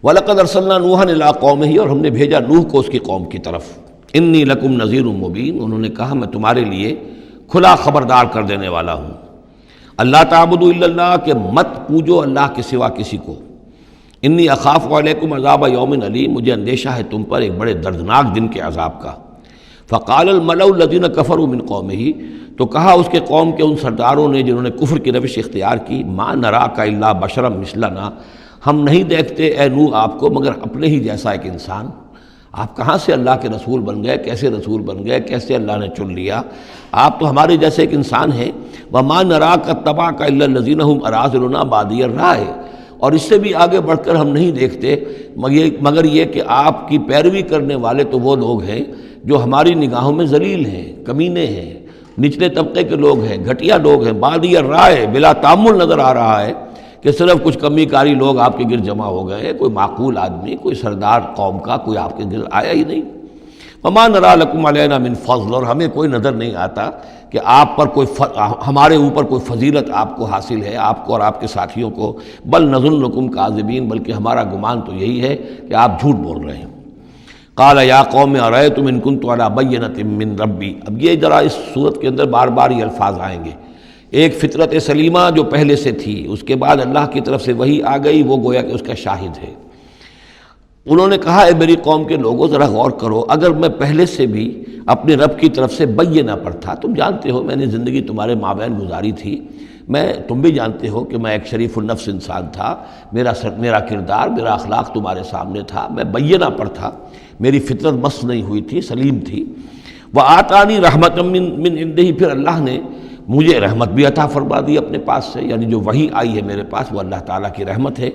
وَلَقَدْ أَرْسَلْنَا نُوحًا إِلَىٰ قَوْمِهِ، اور ہم نے بھیجا نوح کو اس کی قوم کی طرف۔ اِنِّی لَکُمْ نَذِیرٌ مُّبِینٌ، انہوں نے کہا میں تمہارے لیے کھلا خبردار کر دینے والا ہوں۔ اللہ تعبدوا الا اللہ، کہ مت پوجو اللہ کے سوا کسی کو۔ انی اخاف علیکم عذاب یوم علیم، مجھے اندیشہ ہے تم پر ایک بڑے دردناک دن کے عذاب کا۔ فقال الملأ الذین کفروا من قومہ، تو کہا اس کے قوم کے ان سرداروں نے جنہوں نے کفر کی روش اختیار کی، ما نراک الا بشرا مثلنا، ہم نہیں دیکھتے اے نوح آپ کو مگر اپنے ہی جیسا ایک انسان۔ آپ کہاں سے اللہ کے رسول بن گئے، کیسے رسول بن گئے، کیسے اللہ نے چن لیا؟ آپ تو ہمارے جیسے ایک انسان ہیں۔ وما نراک اتبعک الا الذین هم اراذلنا بادی الرائے، اور اس سے بھی آگے بڑھ کر ہم نہیں دیکھتے مگر یہ کہ آپ کی پیروی کرنے والے تو وہ لوگ ہیں جو ہماری نگاہوں میں ذلیل ہیں، کمینے ہیں، نچلے طبقے کے لوگ ہیں، گھٹیا لوگ ہیں۔ بادی الرائے، بلا تامل نظر آ رہا ہے کہ صرف کچھ کمی کاری لوگ آپ کے گرد جمع ہو گئے ہیں، کوئی معقول آدمی، کوئی سردار قوم کا کوئی آپ کے گرد آیا ہی نہیں۔ وما نرا لکم علینا من فضل، اور ہمیں کوئی نظر نہیں آتا کہ آپ پر کوئی ہمارے اوپر کوئی فضیلت آپ کو حاصل ہے، آپ کو اور آپ کے ساتھیوں کو۔ بل نظنکم کاذبین، بلکہ ہمارا گمان تو یہی ہے کہ آپ جھوٹ بول رہے ہیں۔ قال یا قوم ارأیتم ان کنت علی بینۃ من ربی، اب یہ ذرا اس صورت کے اندر بار بار یہ الفاظ آئیں گے۔ ایک فطرت سلیمہ جو پہلے سے تھی، اس کے بعد اللہ کی طرف سے وحی آ گئی، وہ گویا کہ اس کا شاہد ہے۔ انہوں نے کہا اے میری قوم کے لوگوں ذرا غور کرو، اگر میں پہلے سے بھی اپنے رب کی طرف سے بینہ پر تھا، تم جانتے ہو میں نے زندگی تمہارے مابین گزاری تھی، تم بھی جانتے ہو کہ میں ایک شریف النفس انسان تھا، میرا کردار، میرا اخلاق تمہارے سامنے تھا، میں بینہ پر تھا، میری فطرت مس نہیں ہوئی تھی، سلیم تھی۔ وآتانی رحمۃ من عنده، پھر اللہ نے مجھے رحمت بھی عطا فرما دی اپنے پاس سے، یعنی جو وحی آئی ہے میرے پاس وہ اللہ تعالیٰ کی رحمت ہے۔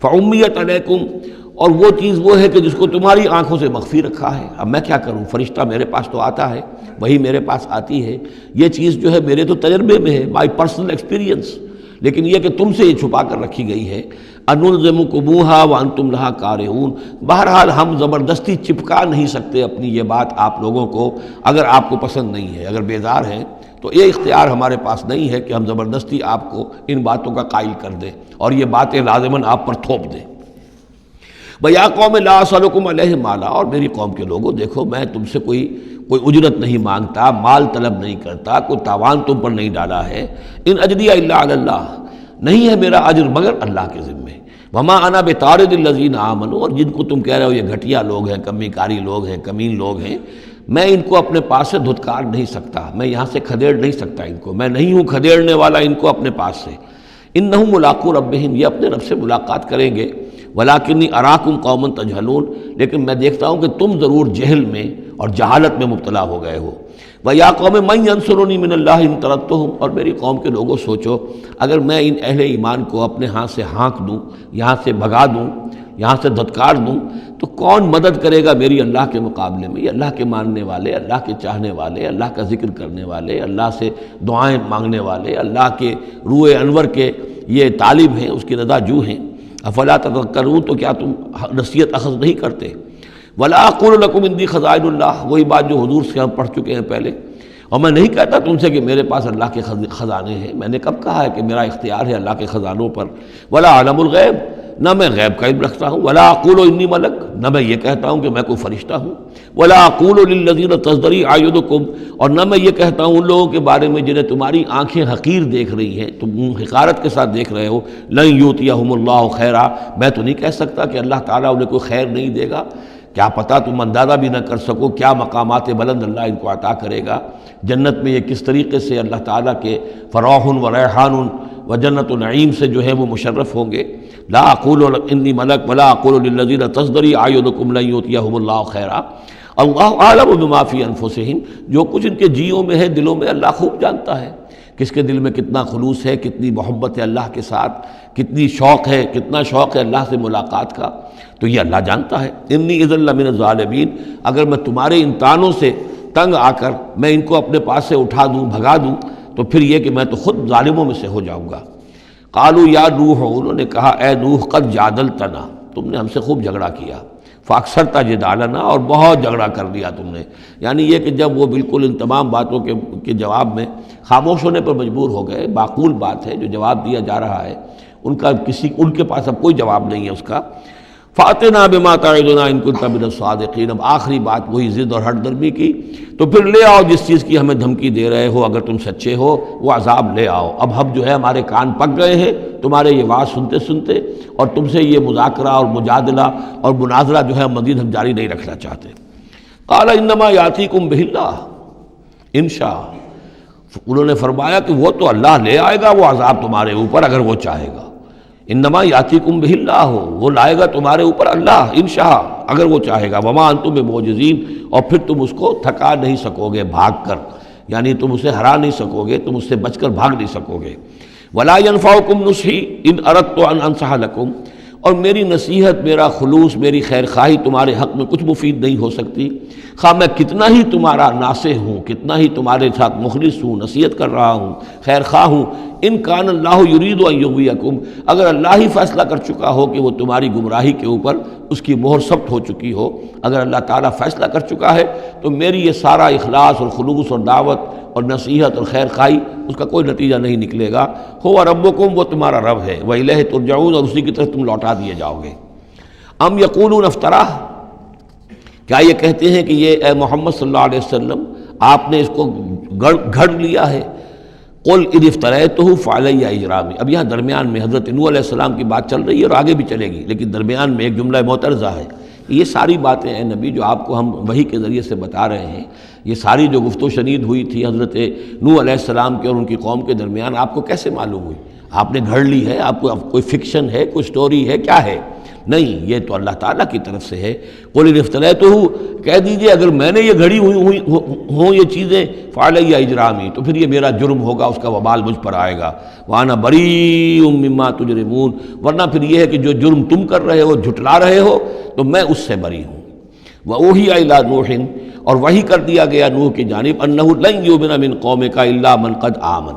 فعمیت علیکم، اور وہ چیز وہ ہے کہ جس کو تمہاری آنکھوں سے مخفی رکھا ہے۔ اب میں کیا کروں، فرشتہ میرے پاس تو آتا ہے، وہی میرے پاس آتی ہے، یہ چیز جو ہے میرے تو تجربے میں ہے، مائی پرسنل ایکسپیرینس، لیکن یہ کہ تم سے یہ چھپا کر رکھی گئی ہے۔ انلزمکموہا وانتم لہا کارہون، بہرحال ہم زبردستی چپکا نہیں سکتے اپنی یہ بات آپ لوگوں کو، اگر آپ کو پسند نہیں ہے، اگر بیزار ہیں تو یہ اختیار ہمارے پاس نہیں ہے کہ ہم زبردستی آپ کو ان باتوں کا قائل کر دیں اور یہ باتیں لازماً آپ پر تھوپ دیں۔ بیا قوم لا اسألکم علیہ مالا، اور میری قوم کے لوگوں دیکھو میں تم سے کوئی اجرت نہیں مانگتا، مال طلب نہیں کرتا، کوئی تاوان تم پر نہیں ڈالا ہے۔ ان اجریہ الا علی اللہ، نہیں ہے میرا اجر مگر اللہ کے ذمے۔ وما انا بطارد الذین آمنوا، اور جن کو تم کہہ رہے ہو یہ گھٹیا لوگ ہیں، کمی کاری لوگ ہیں، کمین لوگ ہیں، میں ان کو اپنے پاس سے دھتکار نہیں سکتا، میں یہاں سے کھدیڑ نہیں سکتا ان کو، میں نہیں ہوں کھدیڑنے والا ان کو اپنے پاس سے۔ انہم ملاقو ربہم، یہ اپنے رب سے ملاقات کریں گے۔ ولکنی اراکم قوما تجہلون، لیکن میں دیکھتا ہوں کہ تم ضرور جہل میں اور جہالت میں مبتلا ہو گئے ہو۔ ویا قوم من ینصرنی من اللہ ان طردتہم، اور میری قوم کے لوگوں سوچو اگر میں ان اہل ایمان کو اپنے ہاتھ سے ہانک دوں، یہاں سے بھگا دوں، یہاں سے دھتکار دوں، تو کون مدد کرے گا میری اللہ کے مقابلے میں؟ یہ اللہ کے ماننے والے، اللہ کے چاہنے والے، اللہ کا ذکر کرنے والے، اللہ سے دعائیں مانگنے والے، اللہ کے روح انور کے یہ طالب ہیں، اس کی رضا جو ہیں۔ افلا تذکرون، تو کیا تم نصیحت اخذ نہیں کرتے؟ ولا اقول لکم عندی خزائن اللہ، وہی بات جو حضور سے ہم پڑھ چکے ہیں پہلے، اور میں نہیں کہتا تم سے کہ میرے پاس اللہ کے خزانے ہیں، میں نے کب کہا ہے کہ میرا اختیار ہے اللہ کے خزانوں پر؟ ولا اعلم الغیب، نہ میں غیب کا علم رکھتا ہوں۔ ولا اقول انی ملک، نہ میں یہ کہتا ہوں کہ میں کوئی فرشتہ ہوں۔ ولا اقول للذین تزدری اعینکم، اور نہ میں یہ کہتا ہوں ان لوگوں کے بارے میں جنہیں تمہاری آنکھیں حقیر دیکھ رہی ہیں، تم حقارت کے ساتھ دیکھ رہے ہو، لن یؤتیہم اللہ خیرا، میں تو نہیں کہہ سکتا کہ اللہ تعالیٰ انہیں کوئی خیر نہیں دے گا۔ کیا پتہ تم اندازہ بھی نہ کر سکو کیا مقامات بلند اللہ ان کو عطا کرے گا جنت میں، یہ کس طریقے سے اللہ تعالیٰ کے فراح و ریحان و جنت و نعیم سے جو ہے وہ مشرف ہوں گے۔ لا اقول انی ملک ولا اقول للذین تزدری اعینکم لن یؤتیہم اللہ خیرا، اللہ اعلم بما فی انفسہم، جو کچھ ان کے جیوں میں ہے، دلوں میں اللہ خوب جانتا ہے، کس کے دل میں کتنا خلوص ہے، کتنی محبت ہے اللہ کے ساتھ، کتنا شوق ہے اللہ سے ملاقات کا، تو یہ اللہ جانتا ہے۔ انی اذا لمن الظالمین، اگر میں تمہارے ان تانوں سے تنگ آ کر میں ان کو اپنے پاس سے اٹھا دوں، بھگا دوں، تو پھر یہ کہ میں تو خود ظالموں میں سے ہو جاؤں گا۔ قالوا یا نوح، انہوں نے کہا اے نوح قد جادلتنا، تم نے ہم سے خوب جھگڑا کیا، فاکثرت جدالنا، اور بہت جھگڑا کر لیا تم نے، یعنی یہ کہ جب وہ بالکل ان تمام باتوں کے جواب میں خاموش ہونے پر مجبور ہو گئے، معقول بات ہے جو جواب دیا جا رہا ہے، ان کے پاس اب کوئی جواب نہیں ہے اس کا۔ فاتنا بما تعدنا ان کنت من الصادقین، اب آخری بات وہی ضد اور ہٹ درمی کی، تو پھر لے آؤ جس چیز کی ہمیں دھمکی دے رہے ہو، اگر تم سچے ہو وہ عذاب لے آؤ۔ اب ہم جو ہے ہمارے کان پک گئے ہیں تمہارے یہ بات سنتے سنتے، اور تم سے یہ مذاکرہ اور مجادلہ اور مناظرہ جو ہے مزید ہم جاری نہیں رکھنا چاہتے۔ قال انما یاتیکم بہ اللہ ان شاء، انہوں نے فرمایا کہ وہ تو اللہ لے آئے گا وہ عذاب تمہارے اوپر اگر وہ چاہے گا، انما یاتیکم بہ اللہ، وہ لائے گا تمہارے اوپر اللہ انشاء اگر وہ چاہے گا، وما انتم بمعجزین، اور پھر تم اس کو تھکا نہیں سکو گے بھاگ کر، یعنی تم اسے ہرا نہیں سکو گے، تم اس سے بچ کر بھاگ نہیں سکو گے۔ ولا ينفعکم نصحی ان اردت ان انصح لکم، اور میری نصیحت، میرا خلوص، میری خیر خواہی تمہارے حق میں کچھ مفید نہیں ہو سکتی، خواہ میں کتنا ہی تمہارا ناصح ہوں، کتنا ہی تمہارے ساتھ مخلص ہوں، نصیحت کر رہا ہوں، خیر خواہ ہوں۔ ان کان اللہ یرید ان یغویکم، اگر اللہ ہی فیصلہ کر چکا ہو کہ وہ تمہاری گمراہی کے اوپر اس کی مہر ثبت ہو چکی ہو، اگر اللہ تعالیٰ فیصلہ کر چکا ہے تو میری یہ سارا اخلاص اور خلوص اور دعوت اور نصیحت اور خیر خواہی اس کا کوئی نتیجہ نہیں نکلے گا۔ ہو ربکم، وہ تمہارا رب ہے، وإلیہ ترجعون، اور اسی کی طرف تم لوٹا دیے جاؤ گے۔ ام یقولون افتراہ، کیا یہ کہتے ہیں کہ یہ اے محمد صلی اللہ علیہ وسلم آپ نے اس کو گھڑ لیا ہے؟ قل ان افتریتہ فعلی اجرامی، اب یہاں درمیان میں حضرت نوح علیہ السلام کی بات چل رہی ہے اور آگے بھی چلے گی، لیکن درمیان میں ایک جملہ معترضہ ہے۔ یہ ساری باتیں اے نبی جو آپ کو ہم وحی کے ذریعے سے بتا رہے ہیں، یہ ساری جو گفت و شنید ہوئی تھی حضرت نوح علیہ السلام کے اور ان کی قوم کے درمیان، آپ کو کیسے معلوم ہوئی؟ آپ نے گھڑ لی ہے؟ آپ کو کوئی فکشن ہے، کوئی سٹوری ہے، کیا ہے؟ نہیں، یہ تو اللہ تعالیٰ کی طرف سے ہے۔ قل ان افتریتہ، کہہ دیجئے اگر میں نے یہ گھڑی ہوئی ہوں یہ چیزیں، فعلی اجرامی، تو پھر یہ میرا جرم ہوگا، اس کا وبال مجھ پر آئے گا۔ وانا بریء مما تجرمون، ورنہ پھر یہ ہے کہ جو جرم تم کر رہے ہو، جھٹلا رہے ہو، تو میں اس سے بری ہوں۔ وأوحی الی نوح، اور وحی کر دیا گیا نوح کی جانب، انہ لن یؤمن من قومک الا من قد آمن،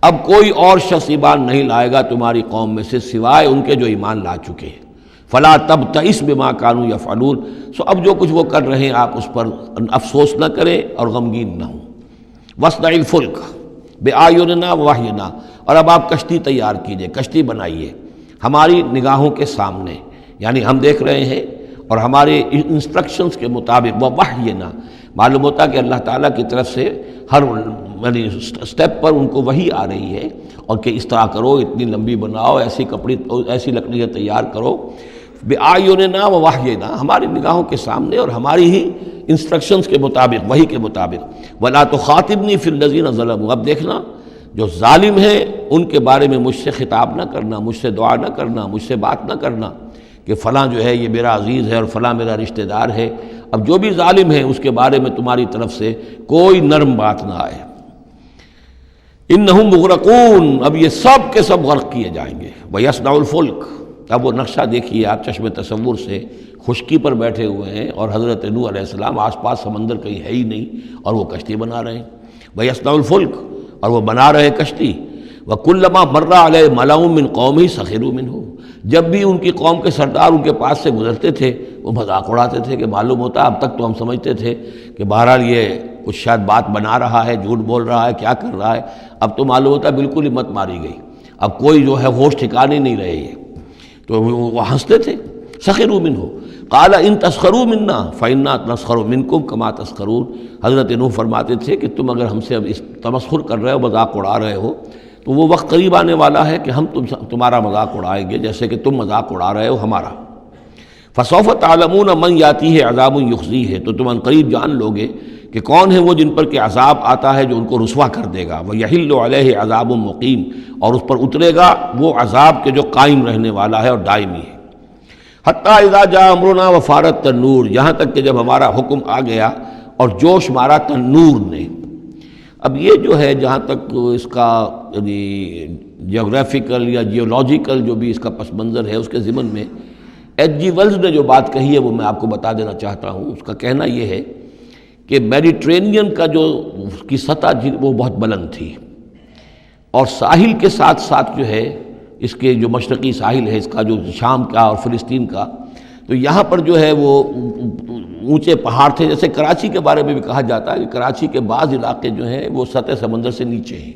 اب کوئی اور شخص ایمان نہیں لائے گا تمہاری قوم میں سے سوائے ان کے جو ایمان لا چکے ہیں۔ فلا تبتئس بما كانوا يفعلون، سو اب جو کچھ وہ کر رہے ہیں آپ اس پر افسوس نہ کریں اور غمگین نہ ہوں۔ واصنع الفلک بأعیننا ووحینا، اور اب آپ کشتی تیار کیجئے، کشتی بنائیے ہماری نگاہوں کے سامنے، یعنی ہم دیکھ رہے ہیں اور ہمارے انسٹرکشنز کے مطابق، ووحینا معلوم ہوتا کہ اللہ تعالیٰ کی طرف سے ہر یعنی سٹیپ پر ان کو وحی آ رہی ہے، اور کہ اس طرح کرو، اتنی لمبی بناؤ، ایسی لکڑیاں تیار کرو، بِأَعْيُنِنَا وَوَحْيِنَا، ہماری نگاہوں کے سامنے اور ہماری ہی انسٹرکشنز کے مطابق، وحی کے مطابق۔ وَلَا تُخَاطِبْنِي فِي الَّذِينَ ظَلَمُوا، اب دیکھنا جو ظالم ہیں ان کے بارے میں مجھ سے خطاب نہ کرنا، مجھ سے دعا نہ کرنا، مجھ سے بات نہ کرنا کہ فلاں جو ہے یہ میرا عزیز ہے اور فلاں میرا رشتہ دار ہے۔ اب جو بھی ظالم ہے اس کے بارے میں تمہاری طرف سے کوئی نرم بات نہ آئے۔ انہم مغرقون، اب یہ سب کے سب غرق کیے جائیں گے۔ وَيَصْنَعُ الْفُلْكَ، اب وہ نقشہ دیکھیے آپ چشم تصور سے، خشکی پر بیٹھے ہوئے ہیں اور حضرت نوح علیہ السلام آس پاس سمندر کہیں ہے ہی نہیں اور وہ کشتی بنا رہے ہیں۔ وَيَصْنَعُ الْفُلْكَ، اور وہ بنا رہے کشتی۔ وَكُلَّمَا مَرَّ عَلَيْهِ مَلَأٌ مِّن قَوْمِهِ سَخِرُوا مِنْهُ، جب بھی ان کی قوم کے سردار ان کے پاس سے گزرتے تھے وہ مذاق اڑاتے تھے کہ معلوم ہوتا اب تک تو ہم سمجھتے تھے کہ بہرحال یہ کچھ شاید بات بنا رہا ہے، جھوٹ بول رہا ہے، کیا کر رہا ہے، اب تو معلوم ہوتا بالکل ہی مت ماری گئی، اب کوئی جو ہے ہوش ٹھکانے نہیں رہے یہ، تو وہ ہنستے تھے۔ سخروا منہ قال ان تسخروا منا فانا نسخر منکم کما تسخرون، حضرت نوح فرماتے تھے کہ تم اگر ہم سے اب اس تمسخر کر رہے ہو، مذاق اڑا رہے ہو، تو وہ وقت قریب آنے والا ہے کہ ہم تمہارا مذاق اڑائیں گے جیسے کہ تم مذاق اڑا رہے ہو ہمارا۔ فسوف تعلمون من یاتیہ عذاب یخزیہ، تو تم عنقریب جان لوگے کہ کون ہے وہ جن پر کہ عذاب آتا ہے جو ان کو رسوا کر دے گا۔ وَيَحِلُّ عَلَيْهِ عَذَابٌ مُقِيمٌ، اور اس پر اترے گا وہ عذاب کے جو قائم رہنے والا ہے اور دائمی ہے۔ حتیٰ اذا جاء امرنا وفارت التنور، یہاں تک کہ جب ہمارا حکم آ گیا اور جوش مارا تنور نے۔ اب یہ جو ہے جہاں تک اس کا یعنی جیوگرافیکل یا جیولوجیکل جو بھی اس کا پس منظر ہے، اس کے ضمن میں ایچ جی ویلز نے جو بات کہی ہے وہ میں آپ کو بتا دینا چاہتا ہوں۔ اس کا کہنا یہ ہے کہ میڈیٹرینین کا جو اس کی سطح وہ بہت بلند تھی، اور ساحل کے ساتھ ساتھ جو ہے اس کے جو مشرقی ساحل ہے اس کا جو شام کا اور فلسطین کا، تو یہاں پر جو ہے وہ اونچے پہاڑ تھے، جیسے کراچی کے بارے میں بھی کہا جاتا ہے کہ کراچی کے بعض علاقے جو ہیں وہ سطح سمندر سے نیچے ہیں،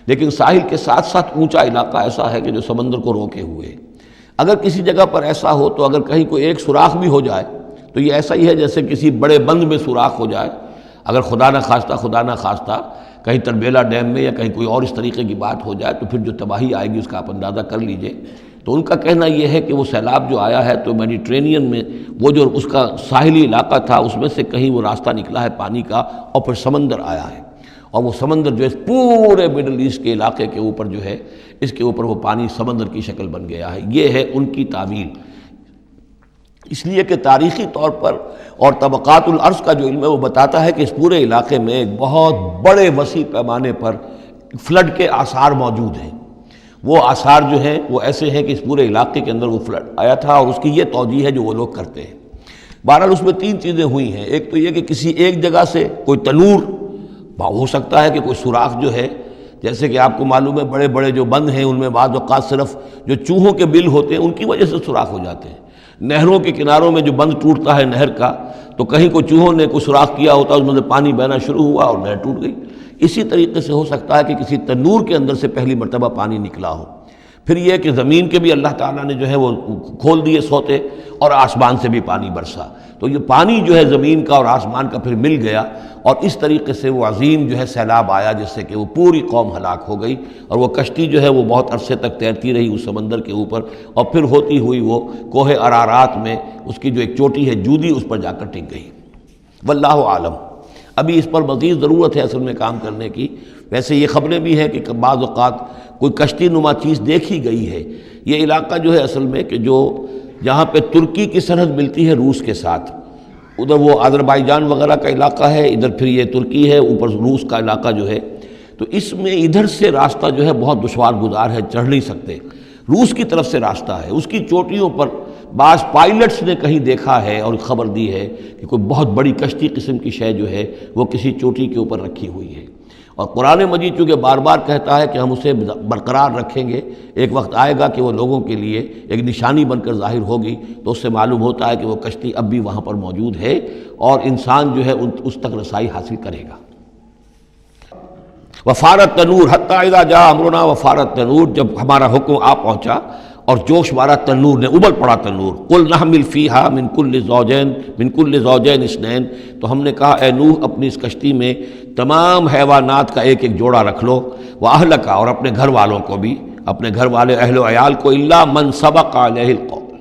لیکن ساحل کے ساتھ ساتھ اونچا علاقہ ایسا ہے کہ جو سمندر کو روکے ہوئے۔ اگر کسی جگہ پر ایسا ہو تو اگر کہیں کوئی ایک سوراخ بھی ہو جائے تو یہ ایسا ہی ہے جیسے کسی بڑے بند میں سوراخ ہو جائے. اگر خدا نہ خواستہ کہیں تربیلا ڈیم میں یا کہیں کوئی اور اس طریقے کی بات ہو جائے تو پھر جو تباہی آئے گی اس کا آپ اندازہ کر لیجئے. تو ان کا کہنا یہ ہے کہ وہ سیلاب جو آیا ہے تو میڈیٹرینین میں وہ جو اس کا ساحلی علاقہ تھا اس میں سے کہیں وہ راستہ نکلا ہے پانی کا اور پھر سمندر آیا ہے، اور وہ سمندر جو ہے پورے مڈل ایسٹ کے علاقے کے اوپر جو ہے اس کے اوپر وہ پانی سمندر کی شکل بن گیا ہے. یہ ہے ان کی تعویل. اس لیے کہ تاریخی طور پر اور طبقات الارض کا جو علم ہے وہ بتاتا ہے کہ اس پورے علاقے میں ایک بہت بڑے وسیع پیمانے پر فلڈ کے آثار موجود ہیں. وہ آثار جو ہیں وہ ایسے ہیں کہ اس پورے علاقے کے اندر وہ فلڈ آیا تھا، اور اس کی یہ توجیہ ہے جو وہ لوگ کرتے ہیں. بہرحال اس میں تین چیزیں ہوئی ہیں. ایک تو یہ کہ کسی ایک جگہ سے کوئی تنور ہو سکتا ہے کہ کوئی سوراخ جو ہے، جیسے کہ آپ کو معلوم ہے بڑے بڑے جو بند ہیں ان میں بعض اوقات صرف جو چوہوں کے بل ہوتے ہیں ان کی وجہ سے سوراخ ہو جاتے ہیں. نہروں کے کناروں میں جو بند ٹوٹتا ہے نہر کا تو کہیں کوئی چوہوں نے کوئی سوراخ کیا ہوتا ہے، اس میں سے پانی بہنا شروع ہوا اور نہر ٹوٹ گئی. اسی طریقے سے ہو سکتا ہے کہ کسی تنور کے اندر سے پہلی مرتبہ پانی نکلا ہو. پھر یہ کہ زمین کے بھی اللہ تعالیٰ نے جو ہے وہ کھول دیے سوتے اور آسمان سے بھی پانی برسا، تو یہ پانی جو ہے زمین کا اور آسمان کا پھر مل گیا، اور اس طریقے سے وہ عظیم جو ہے سیلاب آیا جس سے کہ وہ پوری قوم ہلاک ہو گئی. اور وہ کشتی جو ہے وہ بہت عرصے تک تیرتی رہی اس سمندر کے اوپر، اور پھر ہوتی ہوئی وہ کوہ ارارات میں اس کی جو ایک چوٹی ہے جودی اس پر جا کر ٹک گئی. واللہ عالم. ابھی اس پر مزید ضرورت ہے اصل میں کام کرنے کی. ویسے یہ خبریں بھی ہیں کہ بعض اوقات کوئی کشتی نما چیز دیکھی گئی ہے. یہ علاقہ جو ہے اصل میں کہ جو جہاں پہ ترکی کی سرحد ملتی ہے روس کے ساتھ، ادھر وہ آذربائیجان وغیرہ کا علاقہ ہے، ادھر پھر یہ ترکی ہے، اوپر روس کا علاقہ جو ہے، تو اس میں ادھر سے راستہ جو ہے بہت دشوار گزار ہے، چڑھ نہیں سکتے. روس کی طرف سے راستہ ہے. اس کی چوٹیوں پر بعض پائلٹس نے کہیں دیکھا ہے اور خبر دی ہے کہ کوئی بہت بڑی کشتی قسم کی شے جو ہے وہ کسی چوٹی کے اوپر رکھی ہوئی ہے. اور قرآن مجید چونکہ بار بار کہتا ہے کہ ہم اسے برقرار رکھیں گے، ایک وقت آئے گا کہ وہ لوگوں کے لیے ایک نشانی بن کر ظاہر ہوگی، تو اس سے معلوم ہوتا ہے کہ وہ کشتی اب بھی وہاں پر موجود ہے اور انسان جو ہے اس تک رسائی حاصل کرے گا. وفارت تنور حتی اذا جاء امرنا وفارت تنور، جب ہمارا حکم آ پہنچا اور جوش مارا تنور نے، ابل پڑا تنور. قل نحمل فیہا من کل زوجین اثنین، تو ہم نے کہا اے نوح اپنی اس کشتی میں تمام حیوانات کا ایک ایک جوڑا رکھ لو، واہلک، اور اپنے گھر والوں کو بھی، اپنے گھر والے اہل و عیال کو، الا من سبق علیہ القول،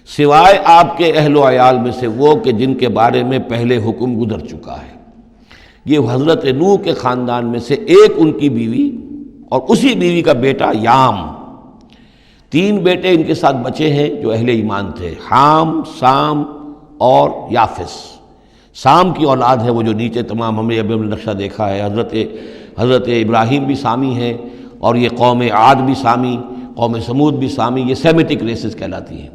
سوائے آپ کے اہل و عیال میں سے وہ کہ جن کے بارے میں پہلے حکم گزر چکا ہے. یہ حضرت نوح کے خاندان میں سے ایک ان کی بیوی اور اسی بیوی کا بیٹا یام، تین بیٹے ان کے ساتھ بچے ہیں جو اہل ایمان تھے، حام، سام اور یافس. سام کی اولاد ہے وہ جو نیچے تمام ہم نے ابھی نقشہ دیکھا ہے، حضرت ابراہیم بھی سامی ہیں، اور یہ قوم عاد بھی سامی، قوم سمود بھی سامی، یہ سیمیٹک ریسز کہلاتی ہیں.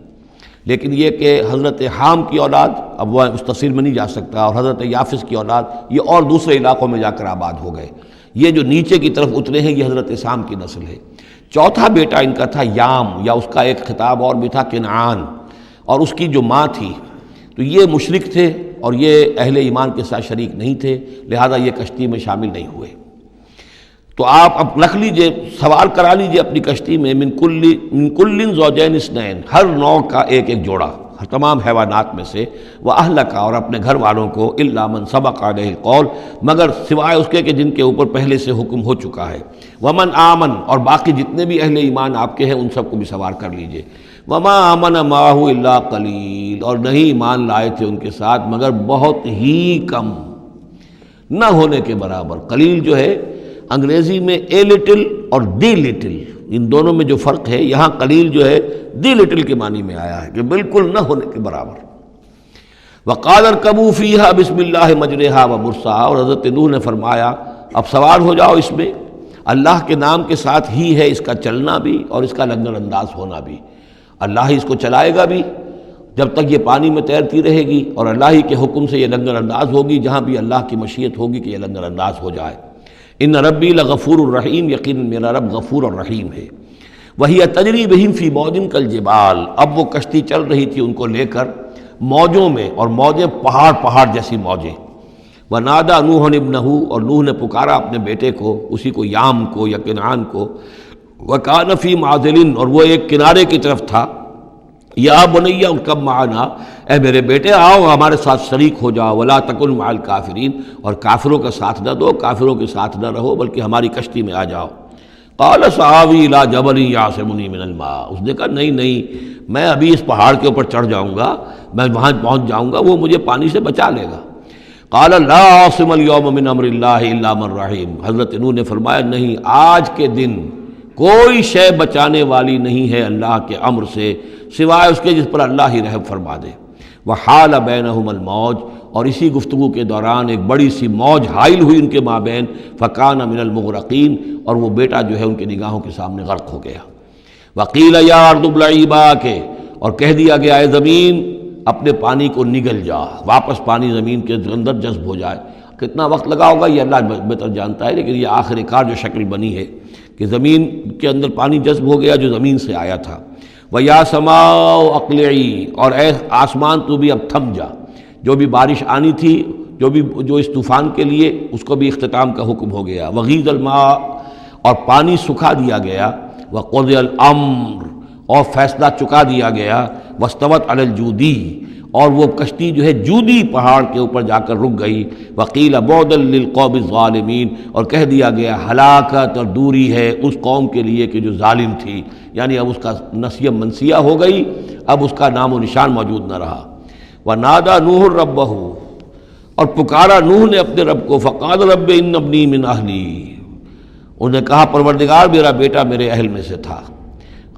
لیکن یہ کہ حضرت حام کی اولاد اب وہ اس تفصیل میں نہیں جا سکتا، اور حضرت یافس کی اولاد یہ اور دوسرے علاقوں میں جا کر آباد ہو گئے. یہ جو نیچے کی طرف اترے ہیں یہ حضرت سام کی نسل ہے. چوتھا بیٹا ان کا تھا یام، یا اس کا ایک خطاب اور بھی تھا کنعان، اور اس کی جو ماں تھی تو یہ مشرک تھے اور یہ اہل ایمان کے ساتھ شریک نہیں تھے، لہذا یہ کشتی میں شامل نہیں ہوئے. تو آپ اب رکھ لیجئے، سوار کرا لیجئے اپنی کشتی میں من کل زوجین اثنین، ہر نوع کا ایک ایک جوڑا تمام حیوانات میں سے، واہلک، اور اپنے گھر والوں کو، الا من سبق علیہ القول، مگر سوائے اس کے کہ جن کے اوپر پہلے سے حکم ہو چکا ہے، ومن آمن، اور باقی جتنے بھی اہل ایمان آپ کے ہیں ان سب کو بھی سوار کر لیجئے. وما آمن معہ الا قلیل، اور نہیں ایمان لائے تھے ان کے ساتھ مگر بہت ہی کم، نہ ہونے کے برابر. قلیل جو ہے انگریزی میں اے لٹل اور دی لٹل، ان دونوں میں جو فرق ہے، یہاں قلیل جو ہے دی لٹل کے معنی میں آیا ہے کہ بالکل نہ ہونے کے برابر. وقال ارکبوا فیہا بسم اللہ مجریہا ومرساہا، اور حضرت نوح نے فرمایا اب سوار ہو جاؤ اس میں، اللہ کے نام کے ساتھ ہی ہے اس کا چلنا بھی اور اس کا لنگر انداز ہونا بھی. اللہ ہی اس کو چلائے گا بھی جب تک یہ پانی میں تیرتی رہے گی، اور اللہ ہی کے حکم سے یہ لنگر انداز ہوگی جہاں بھی اللہ کی مشیت ہوگی کہ یہ لنگر انداز ہو جائے. ان ربی لغفور الرحیم، یقیناً میرا رب غفور الرحیم ہے. وہی تجری بہم فی موج کالجبال، اب وہ کشتی چل رہی تھی ان کو لے کر موجوں میں، اور موجیں پہاڑ جیسی موجیں. ونادى نوح ابنہ، اور نوح نے پکارا اپنے بیٹے کو، اسی کو یام کو یا کنعان کو. وکان فی معزل، اور وہ ایک کنارے کی طرف تھا، یا بنیا ارکب معنا، اے میرے بیٹے آؤ ہمارے ساتھ شریک ہو جاؤ، ولا تکن مع الکافرین، اور کافروں کا ساتھ نہ دو، کافروں کے ساتھ نہ رہو، بلکہ ہماری کشتی میں آ جاؤ۔ قال سآوی الی جبل یعصمنی من الماء، اس نے کہا نہیں میں ابھی اس پہاڑ کے اوپر چڑھ جاؤں گا، میں وہاں پہنچ جاؤں گا، وہ مجھے پانی سے بچا لے گا۔ قال لا عاصم اليوم من امر اللہ الا من رحم، حضرت نوح نے فرمایا نہیں، آج کے دن کوئی شے بچانے والی نہیں ہے اللہ کے امر سے سوائے اس کے جس پر اللہ ہی رحم فرما دے۔ وحال بینہم الموج، اور اسی گفتگو کے دوران ایک بڑی سی موج حائل ہوئی ان کے مابین، فکان من المغرقین، اور وہ بیٹا جو ہے ان کی نگاہوں کے سامنے غرق ہو گیا۔ وقیل یا ارض ابلعی ماءک، اور کہہ دیا گیا اے زمین اپنے پانی کو نگل جا، واپس پانی زمین کے اندر جذب ہو جائے۔ کتنا وقت لگا ہوگا یہ اللہ بہتر جانتا ہے، لیکن یہ آخر کار جو شکل بنی ہے کہ زمین کے اندر پانی جذب ہو گیا جو زمین سے آیا تھا۔ وَيَا سَمَاءُ أَقْلِعِي، اور اے آسمان تو بھی اب تھم جا، جو بھی بارش آنی تھی، جو اس طوفان کے لیے، اس کو بھی اختتام کا حکم ہو گیا۔ وَغِيضَ الْمَاءُ، اور پانی سکھا دیا گیا۔ وَقُضِيَ الْأَمْرُ، اور فیصلہ چکا دیا گیا۔ وَاسْتَوَتْ عَلَى الْجُودِي، اور وہ کشتی جو ہے جودی پہاڑ کے اوپر جا کر رک گئی۔ وَقِيلَ بُعْدًا لِلْقَوْمِ الظَّالِمِينَ، اور کہہ دیا گیا ہلاکت اور دوری ہے اس قوم کے لیے کہ جو ظالم تھی، یعنی اب اس کا نسیہ منسیہ ہو گئی، اب اس کا نام و نشان موجود نہ رہا۔ وَنَادَى نُوحٌ رَبَّهُ، اور پکارا نوح نے اپنے رب کو، فَقَالَ رَبِّ إِنَّ ابْنِي مِنْ أَهْلِي، انہوں نے کہا پروردگار میرا بیٹا میرے اہل میں سے تھا،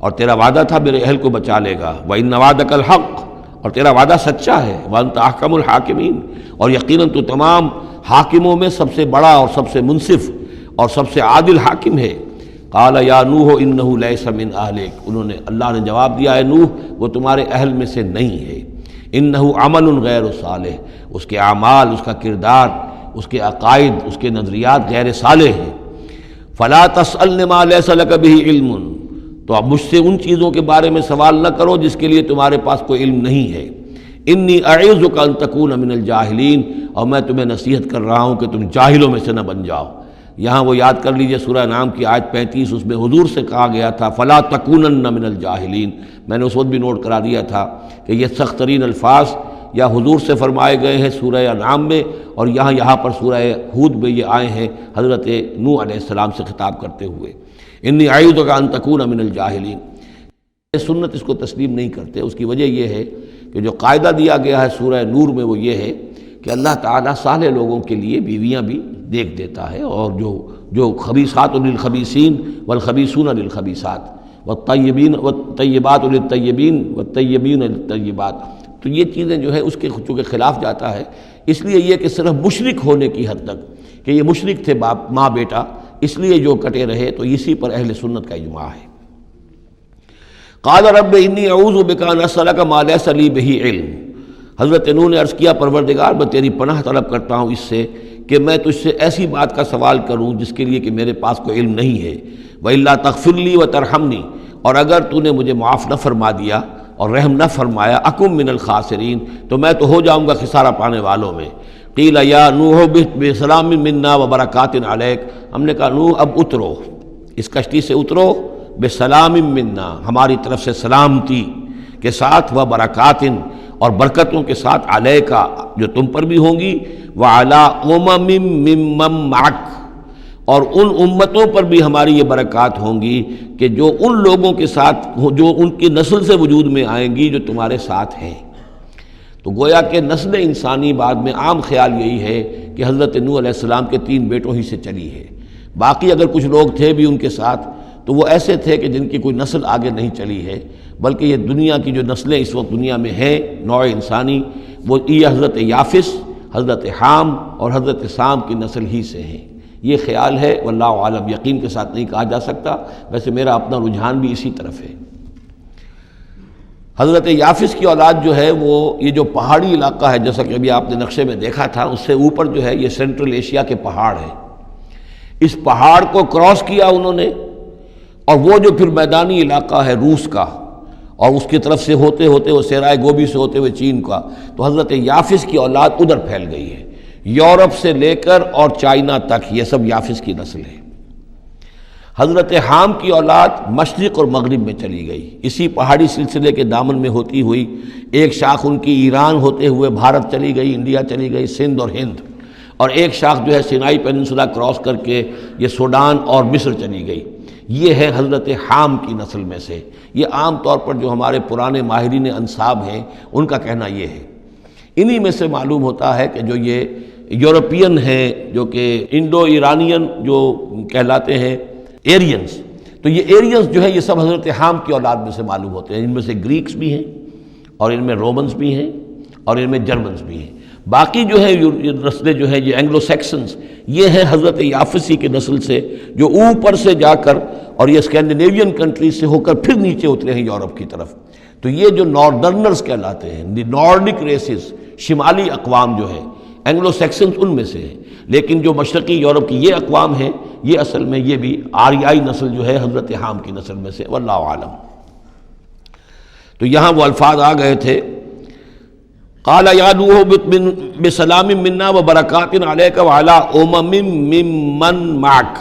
اور تیرا وعدہ تھا میرے اہل کو بچا لے گا۔ وَإِنَّ وعدَكَ الْحَقُّ، اور تیرا وعدہ سچا ہے۔ وَأَنْتَ أَحْكَمُ الْحَاكِمِينَ، اور یقیناً تو تمام حاکموں میں سب سے بڑا اور سب سے منصف اور سب سے عادل حاکم ہے۔ قال یا نوح انہ لیس من اہلک، انہوں نے اللہ نے جواب دیا ہے نوح وہ تمہارے اہل میں سے نہیں ہے۔ انہ عمل غیر صالح، اس کے اعمال، اس کا کردار، اس کے عقائد، اس کے نظریات غیر صالح ہیں۔ فلا تسألن ما لیس لک بہ علم، تو اب مجھ سے ان چیزوں کے بارے میں سوال نہ کرو جس کے لیے تمہارے پاس کوئی علم نہیں ہے۔ انی اعظک ان تکون من الجاہلین، اور میں تمہیں نصیحت کر رہا ہوں کہ تم جاہلوں میں سے نہ بن جاؤ۔ یہاں وہ یاد کر لیجئے سورہ انعام کی آیت 35، اس میں حضور سے کہا گیا تھا فلا تکونن من الجاہلین، میں نے اس وقت بھی نوٹ کرا دیا تھا کہ یہ سخت ترین الفاظ یا حضور سے فرمائے گئے ہیں سورہ انعام میں، اور یہاں پر سورہ ہود میں یہ آئے ہیں حضرت نوح علیہ السلام سے خطاب کرتے ہوئے، انی اعوذک ان تکون من الجاہلین۔ سنت اس کو تسلیم نہیں کرتے، اس کی وجہ یہ ہے کہ جو قاعدہ دیا گیا ہے سورہ نور میں وہ یہ ہے کہ اللہ تعالیٰ صالح لوگوں کے لیے بیویاں بھی دیکھ دیتا ہے، اور جو خبیثات للخبیثین والخبیثون للخبیثات والطیبین والطیبات للطیبین والطیبین للطیبات، تو یہ چیزیں جو ہے اس کے چونکہ خلاف جاتا ہے، اس لیے یہ کہ صرف مشرک ہونے کی حد تک کہ یہ مشرک تھے باپ ماں بیٹا، اس لیے جو کٹے رہے، تو اسی پر اہل سنت کا اجماع ہے۔ قال رب انی اعوذ بک ان اسألک ما لیس لی بہ علم، حضرت نوح نے عرض کیا پروردگار میں تیری پناہ طلب کرتا ہوں اس سے کہ میں تجھ سے ایسی بات کا سوال کروں جس کے لیے کہ میرے پاس کوئی علم نہیں ہے۔ وَإِلَّا تَغْفِرْ لِي وَتَرْحَمْنِي، اور اگر تو نے مجھے معاف نہ فرما دیا اور رحم نہ فرمایا، اکم من الخاسرین، تو میں تو ہو جاؤں گا خسارہ پانے والوں میں۔ قیل یا نوح بسلام منا وبرکات علیک، ہم نے کہا نوح اب اترو، اس کشتی سے اترو، بسلام منا، ہماری طرف سے سلامتی کے ساتھ، و برکات، اور برکتوں کے ساتھ، علیکا، جو تم پر بھی ہوں گی، وعلی امم ممن معک، اور ان امتوں پر بھی ہماری یہ برکات ہوں گی کہ جو ان لوگوں کے ساتھ، جو ان کی نسل سے وجود میں آئیں گی جو تمہارے ساتھ ہیں۔ تو گویا کہ نسل انسانی بعد میں عام خیال یہی ہے کہ حضرت نوح علیہ السلام کے 3 بیٹوں ہی سے چلی ہے، باقی اگر کچھ لوگ تھے بھی ان کے ساتھ تو وہ ایسے تھے کہ جن کی کوئی نسل آگے نہیں چلی ہے، بلکہ یہ دنیا کی جو نسلیں اس وقت دنیا میں ہیں نوع انسانی، وہ یہ حضرت یافس، حضرت حام اور حضرت سام کی نسل ہی سے ہیں۔ یہ خیال ہے، واللہ عالم، یقین کے ساتھ نہیں کہا جا سکتا، ویسے میرا اپنا رجحان بھی اسی طرف ہے۔ حضرت یافس کی اولاد جو ہے وہ یہ جو پہاڑی علاقہ ہے، جیسا کہ ابھی آپ نے نقشے میں دیکھا تھا، اس سے اوپر جو ہے یہ سینٹرل ایشیا کے پہاڑ ہیں، اس پہاڑ کو کراس کیا انہوں نے، اور وہ جو پھر میدانی علاقہ ہے روس کا، اور اس کی طرف سے ہوتے ہوتے وہ صحرائے گوبی سے ہوتے ہوئے چین کا، تو حضرت یافس کی اولاد ادھر پھیل گئی ہے، یورپ سے لے کر اور چائنا تک، یہ سب یافس کی نسل ہے۔ حضرت حام کی اولاد مشرق اور مغرب میں چلی گئی، اسی پہاڑی سلسلے کے دامن میں ہوتی ہوئی ایک شاخ ان کی ایران ہوتے ہوئے بھارت چلی گئی، انڈیا چلی گئی، سندھ اور ہند، اور ایک شاخ جو ہے سینائی پیننسولا کراس کر کے یہ سوڈان اور مصر چلی گئی۔ یہ ہے حضرت حام کی نسل میں سے۔ یہ عام طور پر جو ہمارے پرانے ماہرین انساب ہیں ان کا کہنا یہ ہے۔ انہی میں سے معلوم ہوتا ہے کہ جو یہ یورپین ہیں، جو کہ انڈو ایرانین جو کہلاتے ہیں ایرینز، تو یہ ایرینز جو ہے یہ سب حضرت حام کی اولاد میں سے معلوم ہوتے ہیں۔ ان میں سے گریکس بھی ہیں اور ان میں رومنز بھی ہیں اور ان میں جرمنز بھی ہیں۔ باقی جو ہے نسلیں جو ہیں یہ اینگلو سیکسنز، یہ ہیں حضرت یافسی کے نسل سے، جو اوپر سے جا کر اور یہ اسکینڈینیوین کنٹریز سے ہو کر پھر نیچے اترے ہیں یورپ کی طرف۔ تو یہ جو ناردرنرز کہلاتے ہیں، دی نارڈک ریسز، شمالی اقوام جو ہے اینگلو سیکسنز ان میں سے ہیں، لیکن جو مشرقی یورپ کی یہ اقوام ہیں یہ اصل میں یہ بھی آریائی نسل جو ہے حضرت حام کی نسل میں سے، واللہ عالم۔ تو یہاں وہ الفاظ آ گئے تھے، قال یا نوح بسلام منا وبرکات علیک وعلی امم ممن معک،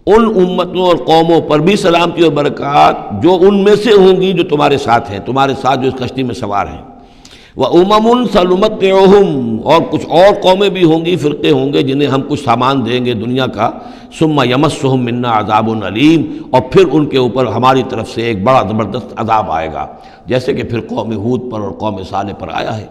ان امتوں اور قوموں پر بھی سلامتی اور برکات جو ان میں سے ہوں گی جو تمہارے ساتھ ہیں، تمہارے ساتھ جو اس کشتی میں سوار ہیں۔ وَأُمَمٌ سَنُمَتِّعُهُمْ، اور کچھ اور قومیں بھی ہوں گی، فرقے ہوں گے جنہیں ہم کچھ سامان دیں گے دنیا کا، ثُمَّ يَمَسُّهُم مِّنَّا عَذَابٌ أَلِيمٌ، اور پھر ان کے اوپر ہماری طرف سے ایک بڑا زبردست عذاب آئے گا، جیسے کہ پھر قوم ہود پر اور قوم صالح پر آیا ہے۔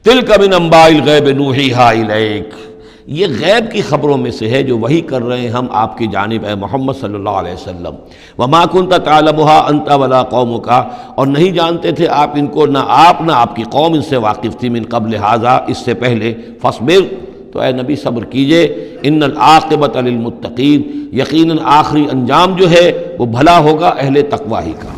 تِلْكَ مِنْ أَنْبَاءِ الْغَيْبِ نُوحِيهَا إِلَيْكَ، یہ غیب کی خبروں میں سے ہے جو وحی کر رہے ہیں ہم آپ کی جانب اے محمد صلی اللہ علیہ وسلم۔ وَمَا كُنْتَ تَعْلَمُهَا أَنْتَ وَلَا قَوْمُكَ، اور نہیں جانتے تھے آپ ان کو، نہ آپ نہ آپ کی قوم ان سے واقف تھی، من قبل ھذا، اس سے پہلے، فاصبر، تو اے نبی صبر کیجئے، ان العاقبۃ للمتقین، یقیناً آخری انجام جو ہے وہ بھلا ہوگا اہل تقوی ہی کا۔